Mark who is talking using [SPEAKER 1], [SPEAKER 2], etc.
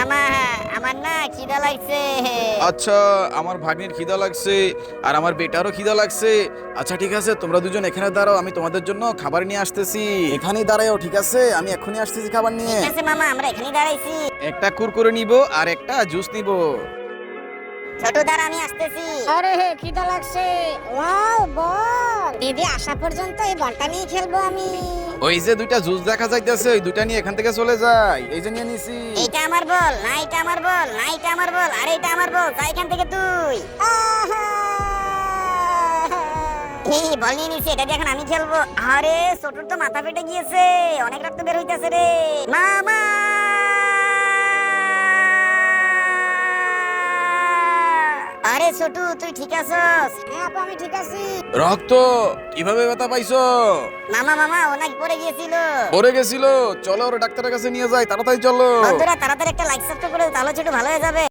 [SPEAKER 1] মামা আমার না খিদা লাগছে।
[SPEAKER 2] আচ্ছা, আমার ভাগ্নির খিদা লাগছে আর আমার বেটারও খিদা লাগছে। আচ্ছা ঠিক আছে, তোমরা দুজন এখানে দাঁড়াও, আমি তোমাদের জন্য খাবার নিয়ে আসতেছি। এখানেই দাঁড়াও, ঠিক আছে? আমি এখনই আসতেছি খাবার নিয়ে।
[SPEAKER 1] ঠিক আছে মামা, আমরা এখানেই দাঁড়াইছি।
[SPEAKER 2] একটা কুরকুরে নিব আর একটা জুস নিব।
[SPEAKER 1] ছোট দাঁড়া, আমি আসতেছি।
[SPEAKER 3] আরে হে খিদা লাগছে। ওয়াও বল, দিদি আসা পর্যন্ত এই বলটা নিয়ে খেলবো আমি।
[SPEAKER 2] ওই যে দুইটা জুস দেখা যাইতেছে, ওই দুইটা নিয়ে এখান থেকে চলে যাই। এই যে নিয়ে নিছি।
[SPEAKER 1] এইটা আমার বল, না এটা আমার বল, না এটা আমার বল, আরে এটা আমার বল, যা এখান থেকে তুই।
[SPEAKER 3] আহা!
[SPEAKER 1] এই বল নিয়ে নিছি, এটা দিয়ে এখন আমি খেলবো। আরে ছোটুর তো মাথা ফেটে গিয়েছে, অনেক রক্ত বের হইতাছে রে মামা। আরে ছোটু, তুই ঠিক আছস?
[SPEAKER 3] হ্যাঁ আপু, আমি ঠিক আছি।
[SPEAKER 2] রক্ত কিভাবে ব্যথা পাইছো?
[SPEAKER 1] মামা মামা ও নাকি পড়ে গিয়েছিল।
[SPEAKER 2] পড়ে গেছিল? চলো ওর ডাক্তারের কাছে নিয়ে যাই, তাড়াতাড়ি চলো।
[SPEAKER 1] বন্ধুরা তাড়াতাড়ি একটা লাইক সাবস্ক্রাইব করে দাও, তাহলে ছোটু ভালো হয়ে যাবে।